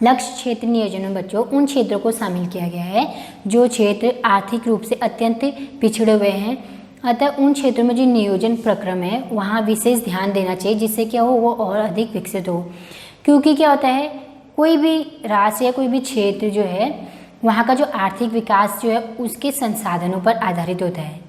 लक्ष्य क्षेत्र नियोजन में बच्चों उन क्षेत्रों को शामिल किया गया है जो क्षेत्र आर्थिक रूप से अत्यंत पिछड़े हुए हैं। अतः उन क्षेत्रों में जो नियोजन प्रक्रम है वहाँ विशेष ध्यान देना चाहिए, जिससे क्या हो वो और अधिक विकसित हो। क्योंकि क्या होता है, कोई भी राज्य या कोई भी क्षेत्र जो है वहाँ का जो आर्थिक विकास जो है उसके संसाधनों पर आधारित होता है।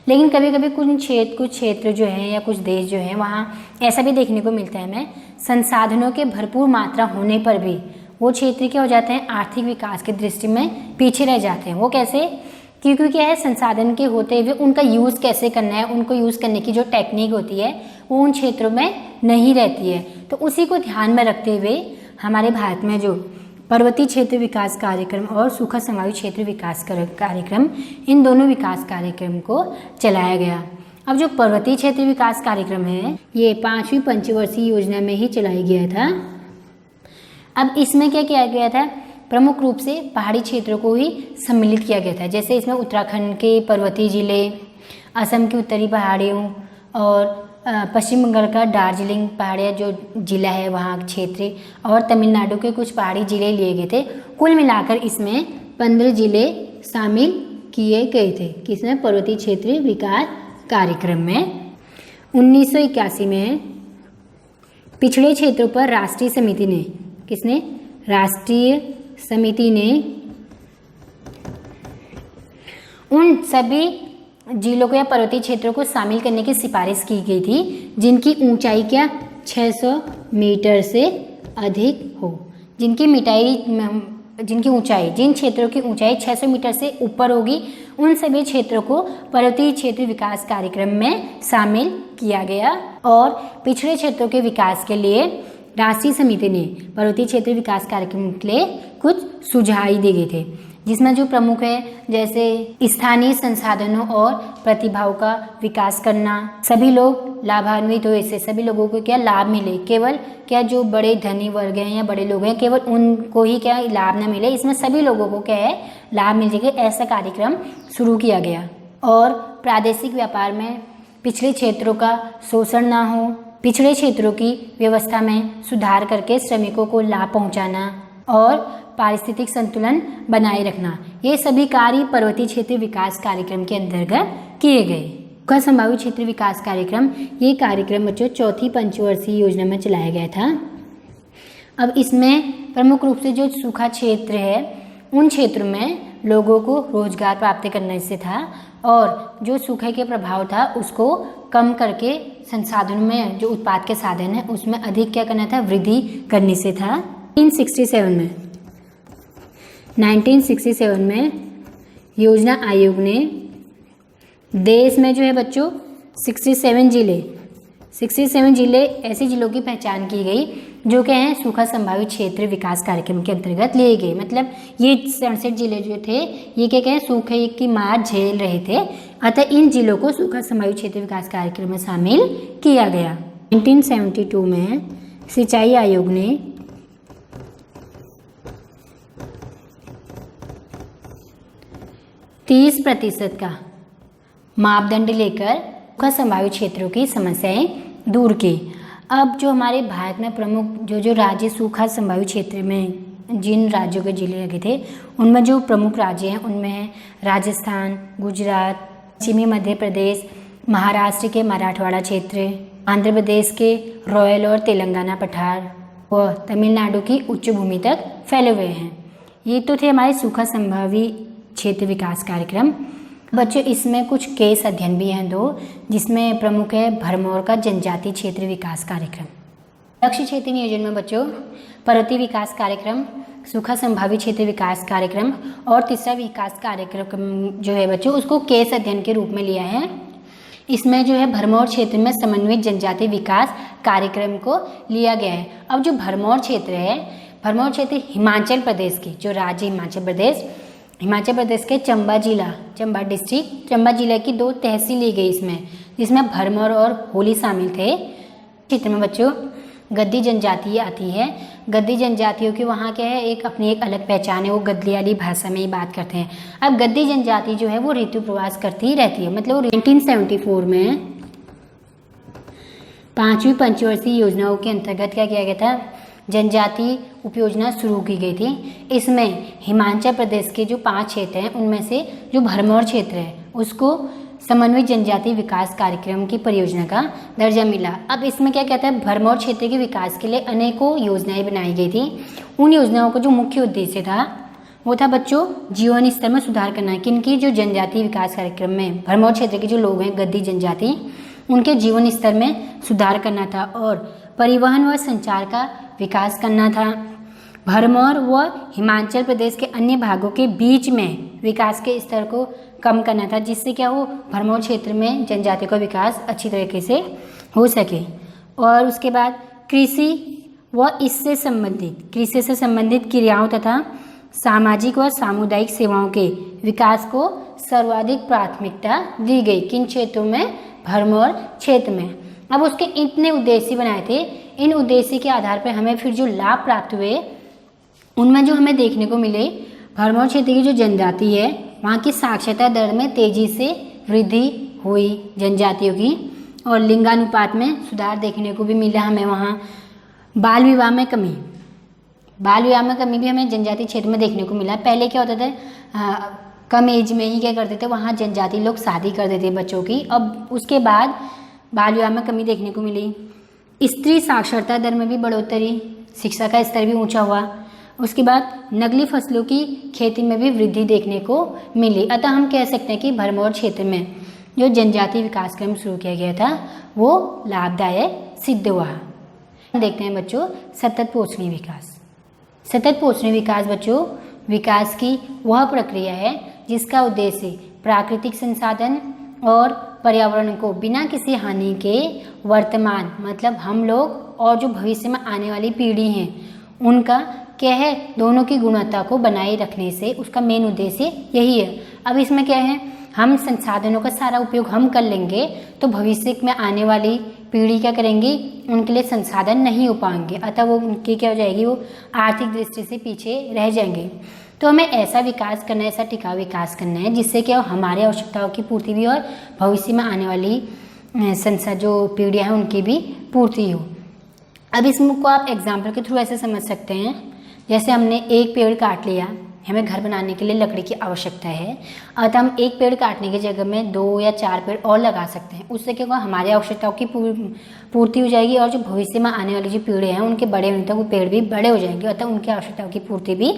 लेकिन कभी कभी कुछ क्षेत्र जो है या कुछ देश जो है वहाँ ऐसा भी देखने को मिलता है हमें, संसाधनों के भरपूर मात्रा होने पर भी वो क्षेत्र क्या हो जाते हैं, आर्थिक विकास की दृष्टि में पीछे रह जाते हैं। वो कैसे? क्योंकि क्या है, संसाधन के होते हुए उनका यूज़ कैसे करना है, उनको यूज़ करने की जो टेक्निक होती है वो उन क्षेत्रों में नहीं रहती है। तो उसी को ध्यान में रखते हुए हमारे भारत में जो पर्वतीय क्षेत्र विकास कार्यक्रम और सूखा समावेशी क्षेत्र विकास कार्यक्रम, इन दोनों विकास कार्यक्रम को चलाया गया। अब जो पर्वतीय क्षेत्र विकास कार्यक्रम है ये 5वीं पंचवर्षीय योजना में ही चलाया गया था। अब इसमें क्या किया गया था, प्रमुख रूप से पहाड़ी क्षेत्रों को ही सम्मिलित किया गया था। जैसे इसमें उत्तराखंड के पर्वतीय जिले, असम की उत्तरी पहाड़ियों और पश्चिम बंगाल का दार्जिलिंग पहाड़िया जो जिला है वहाँ क्षेत्र और तमिलनाडु के कुछ पहाड़ी जिले लिए गए थे। कुल मिलाकर इसमें 15 जिले शामिल किए गए थे। किसमें? पर्वतीय क्षेत्र विकास कार्यक्रम में। 1981 में पिछड़े क्षेत्रों पर राष्ट्रीय समिति ने, किसने? राष्ट्रीय समिति ने उन सभी जिलों को या पर्वतीय क्षेत्रों को शामिल करने की सिफारिश की गई थी जिनकी ऊंचाई क्या 600 मीटर से अधिक हो। जिन क्षेत्रों की ऊंचाई 600 मीटर से ऊपर होगी उन सभी क्षेत्रों को पर्वतीय क्षेत्र विकास कार्यक्रम में शामिल किया गया। और पिछड़े क्षेत्रों के विकास के लिए राष्ट्रीय समिति ने पर्वतीय क्षेत्र विकास कार्यक्रम के लिए कुछ सुझाव दिए गए थे, जिसमें जो प्रमुख है जैसे स्थानीय संसाधनों और प्रतिभाओं का विकास करना, सभी लोग लाभान्वित हो, इससे सभी लोगों को क्या लाभ मिले। केवल क्या जो बड़े धनी वर्ग हैं या बड़े लोग हैं केवल उनको ही क्या लाभ न मिले, इसमें सभी लोगों को क्या है लाभ मिल सके, ऐसा कार्यक्रम शुरू किया गया। और प्रादेशिक व्यापार में पिछड़े क्षेत्रों का शोषण ना हो, पिछड़े क्षेत्रों की व्यवस्था में सुधार करके श्रमिकों को लाभ पहुंचाना और पारिस्थितिक संतुलन बनाए रखना, ये सभी कार्य पर्वतीय क्षेत्र विकास कार्यक्रम के अंतर्गत किए गए। सूखा संभावित क्षेत्र विकास कार्यक्रम, ये कार्यक्रम बच्चों 4थी पंचवर्षीय योजना में चलाया गया था। अब इसमें प्रमुख रूप से जो सूखा क्षेत्र है उन क्षेत्रों में लोगों को रोजगार प्राप्त करने से था और जो सूखे के प्रभाव था उसको कम करके संसाधनों में जो उत्पाद के साधन है उसमें अधिक क्या करना था, वृद्धि करने से था। 1967 में योजना आयोग ने देश में जो है बच्चों 67 जिले ऐसे जिलों की पहचान की गई जो क्या हैं सूखा संभावित क्षेत्र विकास कार्यक्रम के अंतर्गत लिए गए। मतलब ये 67 जिले जो थे ये क्या कहें सूखे की मार झेल रहे थे, अतः इन जिलों को सूखा संभावित क्षेत्र विकास कार्यक्रम में शामिल किया गया। 1972 में सिंचाई आयोग ने 30% का मापदंड लेकर सूखा संभावित क्षेत्रों की समस्याएं दूर की। अब जो हमारे भारत में प्रमुख जो राज्य सूखा संभावित क्षेत्र में जिन राज्यों के जिले लगे थे उनमें जो प्रमुख राज्य हैं उनमें है राजस्थान, गुजरात, पश्चिमी मध्य प्रदेश, महाराष्ट्र के मराठवाड़ा क्षेत्र, आंध्र प्रदेश के रॉयल और तेलंगाना पठार व तमिलनाडु की उच्च भूमि तक फैले हुए हैं। ये तो थे हमारे सूखा संभावित क्षेत्र विकास कार्यक्रम। बच्चों इसमें कुछ केस अध्ययन भी हैं 2, जिसमें प्रमुख है भरमौर का जनजातीय क्षेत्र विकास कार्यक्रम। लक्ष्य क्षेत्र नियोजन में बच्चों पर्वतीय विकास कार्यक्रम, सूखा संभावित क्षेत्र विकास कार्यक्रम और तीसरा विकास कार्यक्रम जो है बच्चों उसको केस अध्ययन के रूप में लिया है। इसमें जो है भरमौर क्षेत्र में समन्वित जनजातीय विकास कार्यक्रम को लिया गया है। अब जो भरमौर क्षेत्र है, भरमौर क्षेत्र हिमाचल प्रदेश की जो राज्य हिमाचल प्रदेश के चंबा डिस्ट्रिक्ट, चंबा जिला की 2 तहसील ली गई इसमें, जिसमें भरमौर और होली शामिल थे। क्षेत्र में बच्चों गद्दी जनजाति आती है। गद्दी जनजातियों की वहाँ क्या है अपनी एक अलग पहचान है, वो गद्दियाली भाषा में ही बात करते हैं। अब गद्दी जनजाति जो है वो ऋतु प्रवास करती ही रहती है। मतलब 1974 में 5वीं पंचवर्षीय योजनाओं के अंतर्गत क्या किया गया था, जनजाति उपयोजना शुरू की गई थी। इसमें हिमाचल प्रदेश के जो 5 क्षेत्र हैं उनमें से जो भरमौर क्षेत्र है उसको समन्वित जनजाति विकास कार्यक्रम की परियोजना का दर्जा मिला। अब इसमें क्या कहता है, भरमौर क्षेत्र के विकास के लिए अनेकों योजनाएं बनाई गई थी। उन योजनाओं का जो मुख्य उद्देश्य था वो था बच्चों जीवन स्तर में सुधार करना। किनकी, जो जनजाति विकास कार्यक्रम में भरमौर क्षेत्र के जो लोग हैं गद्दी जनजाति, उनके जीवन स्तर में सुधार करना था और परिवहन व संचार का विकास करना था। भरमौर व हिमाचल प्रदेश के अन्य भागों के बीच में विकास के स्तर को कम करना था, जिससे क्या हो भरमौर क्षेत्र में जनजाति का विकास अच्छी तरीके से हो सके। और उसके बाद कृषि व इससे संबंधित कृषि से संबंधित क्रियाओं तथा सामाजिक व सामुदायिक सेवाओं के विकास को सर्वाधिक प्राथमिकता दी गई। किन क्षेत्रों में, भरमौर क्षेत्र में। अब उसके इतने उद्देश्य बनाए थे, इन उद्देश्य के आधार पर हमें फिर जो लाभ प्राप्त हुए उनमें जो हमें देखने को मिले, भरमौर क्षेत्र की जो जनजाति है वहाँ की साक्षरता दर में तेजी से वृद्धि हुई जनजातियों की, और लिंगानुपात में सुधार देखने को भी मिला हमें वहाँ। बाल विवाह में कमी भी हमें जनजाति क्षेत्र में देखने को मिला। पहले क्या होता था, कम एज में ही क्या करते थे वहाँ जनजाति लोग शादी कर देते बच्चों की। अब उसके बाद बाल विवाह में कमी देखने को मिली। स्त्री साक्षरता दर में भी बढ़ोतरी, शिक्षा का स्तर भी ऊंचा हुआ। उसके बाद नकली फसलों की खेती में भी वृद्धि देखने को मिली। अतः हम कह सकते हैं कि भरमौर क्षेत्र में जो जनजाति विकास क्रम शुरू किया गया था वो लाभदायक सिद्ध हुआ। देखते हैं बच्चों सतत पोषणीय विकास। सतत पोषणीय विकास बच्चों विकास की वह प्रक्रिया है जिसका उद्देश्य प्राकृतिक संसाधन और पर्यावरण को बिना किसी हानि के वर्तमान मतलब हम लोग और जो भविष्य में आने वाली पीढ़ी हैं उनका क्या है, दोनों की गुणवत्ता को बनाए रखने से उसका मेन उद्देश्य यही है। अब इसमें क्या है, हम संसाधनों का सारा उपयोग हम कर लेंगे तो भविष्य में आने वाली पीढ़ी क्या करेंगी, उनके लिए संसाधन नहीं हो पाएंगे, अतः वो उनकी क्या हो जाएगी, वो आर्थिक दृष्टि से पीछे रह जाएंगे। तो हमें ऐसा विकास करना है, ऐसा टिकाऊ विकास करना है जिससे क्या हो, हमारे आवश्यकताओं की पूर्ति भी और भविष्य में आने वाली संसार जो पीढ़ियाँ हैं उनकी भी पूर्ति हो। अब इसको आप एग्जाम्पल के थ्रू ऐसे समझ सकते हैं, जैसे हमने एक पेड़ काट लिया, हमें घर बनाने के लिए लकड़ी की आवश्यकता है, अतः हम एक पेड़ काटने की जगह में 2 या 4 पेड़ और लगा सकते हैं। उससे क्या होगा, हमारी आवश्यकताओं की पूर्ति हो जाएगी और जो भविष्य में आने वाली जो पीढ़ी हैं उनके बड़े होने तक वो पेड़ भी बड़े हो जाएंगे, अतः उनकी आवश्यकताओं की पूर्ति भी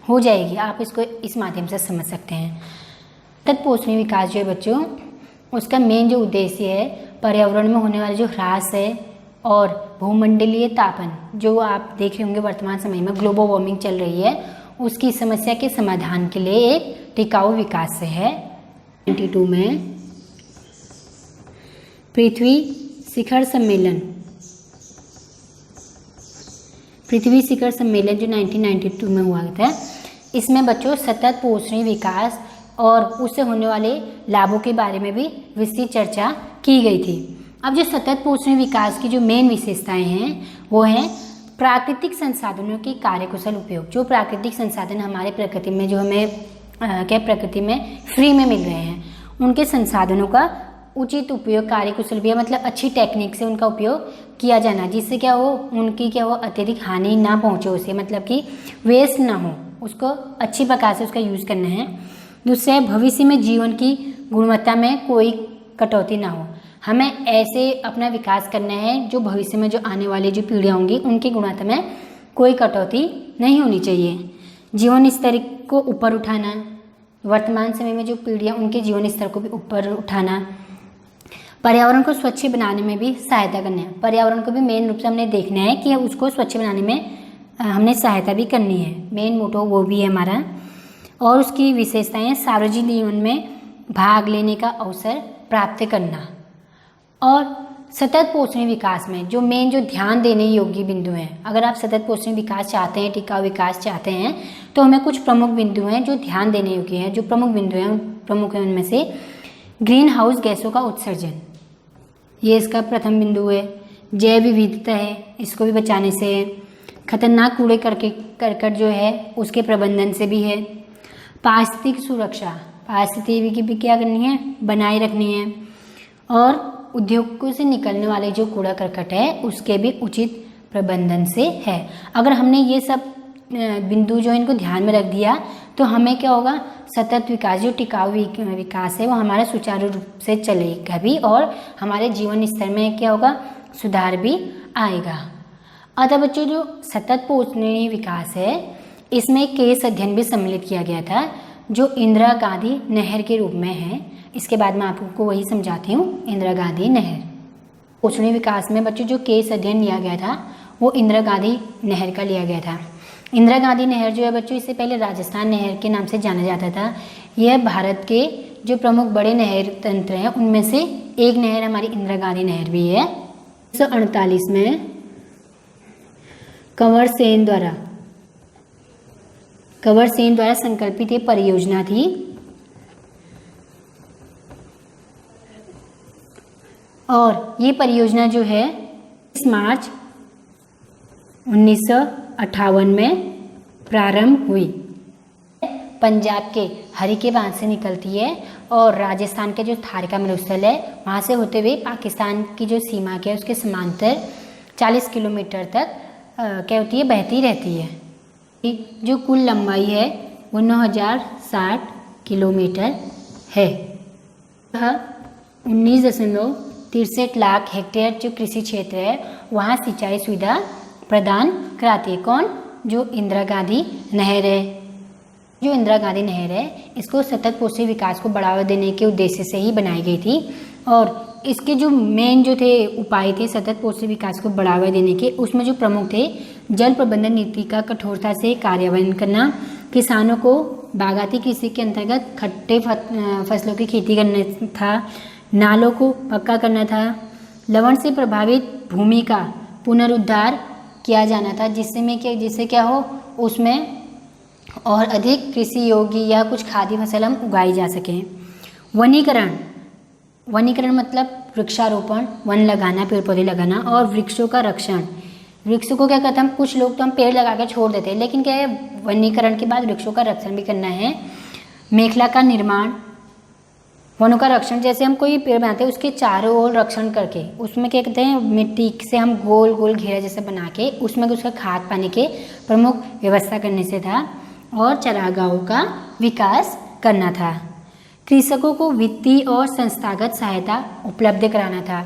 हो जाएगी। आप इसको इस माध्यम से समझ सकते हैं। तत्पोषणीय विकास जो है बच्चों, उसका मेन जो उद्देश्य है पर्यावरण में होने वाले जो ह्रास है और भूमंडलीय तापन जो आप देख रहे होंगे वर्तमान समय में ग्लोबल वार्मिंग चल रही है, उसकी समस्या के समाधान के लिए एक टिकाऊ विकास से है। 92 में पृथ्वी शिखर सम्मेलन जो 1992 में हुआ था, इसमें बच्चों सतत पोषणीय विकास और उससे होने वाले लाभों के बारे में भी विस्तृत चर्चा की गई थी। अब जो सतत पोषणीय विकास की जो मेन विशेषताएं हैं वो हैं प्राकृतिक संसाधनों की कार्यकुशल उपयोग। जो प्राकृतिक संसाधन हमारे प्रकृति में जो हमें प्रकृति में फ्री में मिल रहे हैं, उनके संसाधनों का उचित उपयोग, कार्यकुशल भी मतलब अच्छी टेक्निक से उनका उपयोग किया जाना, जिससे क्या हो, उनकी क्या हो, अत्यधिक हानि ना पहुँचे उसे, मतलब कि वेस्ट ना हो, उसको अच्छी प्रकार से उसका यूज़ करना है। दूसरा है भविष्य में जीवन की गुणवत्ता में कोई कटौती ना हो। हमें ऐसे अपना विकास करना है जो भविष्य में जो आने वाली जो पीढ़ियाँ होंगी उनकी गुणवत्ता में कोई कटौती नहीं होनी चाहिए। जीवन स्तर को ऊपर उठाना, वर्तमान समय में जो पीढ़ियाँ उनके जीवन स्तर को भी ऊपर उठाना, पर्यावरण को स्वच्छ बनाने में भी सहायता करना है। पर्यावरण को भी मेन रूप से हमने देखना है कि उसको स्वच्छ बनाने में हमने सहायता भी करनी है, मेन मोटो वो भी है हमारा। और उसकी विशेषताएं सार्वजनिक जीवन में भाग लेने का अवसर प्राप्त करना। और सतत पोषणीय विकास में जो मेन जो ध्यान देने योग्य बिंदु हैं, अगर आप सतत पोषणीय विकास चाहते हैं, टिकाऊ विकास चाहते हैं, तो हमें कुछ प्रमुख बिंदु हैं जो ध्यान देने योग्य हैं। जो प्रमुख बिंदु हैं प्रमुख हैं उनमें से ग्रीन हाउस गैसों का उत्सर्जन, ये इसका प्रथम बिंदु है। जैव विविधता है, इसको भी बचाने से है। खतरनाक कूड़े करकट जो है उसके प्रबंधन से भी है। पारिस्थितिक सुरक्षा, पारिस्थितिकी भी क्या करनी है, बनाए रखनी है। और उद्योगों से निकलने वाले जो कूड़ा करकट है उसके भी उचित प्रबंधन से है। अगर हमने ये सब बिंदु जो इनको ध्यान में रख दिया तो हमें क्या होगा, सतत विकास जो टिकाऊ विकास है वो हमारा सुचारू रूप से चलेगा भी और हमारे जीवन स्तर में क्या होगा, सुधार भी आएगा। अतः बच्चों जो सतत पोषणीय विकास है इसमें केस अध्ययन भी सम्मिलित किया गया था जो इंदिरा गांधी नहर के रूप में है। इसके बाद मैं आपको वही समझाती हूँ, इंदिरा गांधी नहर। पोषणीय विकास में बच्चों जो केस अध्ययन लिया गया था वो इंदिरा गांधी नहर का लिया गया था। इंदिरा गांधी नहर जो है बच्चों, इससे पहले राजस्थान नहर के नाम से जाना जाता था। यह भारत के जो प्रमुख बड़े नहर तंत्र हैं उनमें से एक नहर हमारी इंदिरा गांधी नहर भी है। 1948 में कंवर सेन द्वारा संकल्पित ये परियोजना थी और ये परियोजना जो है 20 मार्च 1958 में प्रारंभ हुई। पंजाब के हरिके बांध से निकलती है और राजस्थान के जो थारका मरुस्थल है वहाँ से होते हुए पाकिस्तान की जो सीमा के उसके समांतर 40 किलोमीटर तक क्या होती है, बहती रहती है। जो कुल लंबाई है वो 9060 किलोमीटर है। 19.63 लाख हेक्टेयर जो कृषि क्षेत्र है वहाँ सिंचाई सुविधा प्रदान कराती है। कौन? जो इंदिरा गांधी नहर है। जो इंदिरा गांधी नहर है इसको सतत पोषणीय विकास को बढ़ावा देने के उद्देश्य से ही बनाई गई थी और इसके जो मेन जो थे उपाय थे सतत पोषणीय विकास को बढ़ावा देने के, उसमें जो प्रमुख थे, जल प्रबंधन नीति का कठोरता से कार्यान्वयन करना, किसानों को बागायती कृषि के अंतर्गत खट्टे फसलों की खेती करना था, नालों को पक्का करना था, लवण से प्रभावित भूमि का पुनरुद्धार किया जाना था जिससे क्या हो उसमें और अधिक कृषि योग्य या कुछ खाद्य फसल हम उगाई जा सकें। वनीकरण मतलब वृक्षारोपण, वन लगाना, पेड़ पौधे लगाना और वृक्षों का रक्षण। वृक्षों को क्या कहते हैं, हम कुछ लोग तो हम पेड़ लगा कर छोड़ देते हैं, लेकिन क्या है वनीकरण के बाद वृक्षों का रक्षण भी करना है। मेखला का निर्माण, वनों का रक्षण, जैसे हम कोई पेड़ बनाते हैं उसके चारों ओर रक्षण करके उसमें क्या कहते हैं मिट्टी से हम गोल गोल घेरा जैसे बना के उसमें उसका खाद पानी के प्रमुख व्यवस्था करने से था और चारागाहों का विकास करना था। कृषकों को वित्तीय और संस्थागत सहायता उपलब्ध कराना था।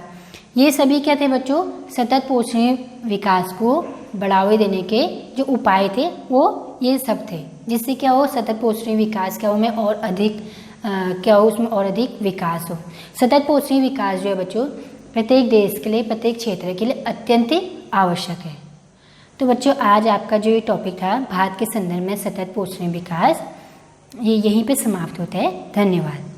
ये सभी क्या थे बच्चों, सतत पोषणीय विकास को बढ़ावा देने के जो उपाय थे वो ये सब थे, जिससे क्या हो सतत पोषणीय विकास क्या हो में और अधिक क्या हो उसमें और अधिक विकास हो। सतत पोषणीय विकास जो है बच्चों प्रत्येक देश के लिए, प्रत्येक क्षेत्र के लिए अत्यंत आवश्यक है। तो बच्चों आज आपका जो ये टॉपिक था भारत के संदर्भ में सतत पोषणीय विकास, ये यहीं पे समाप्त होता है। धन्यवाद।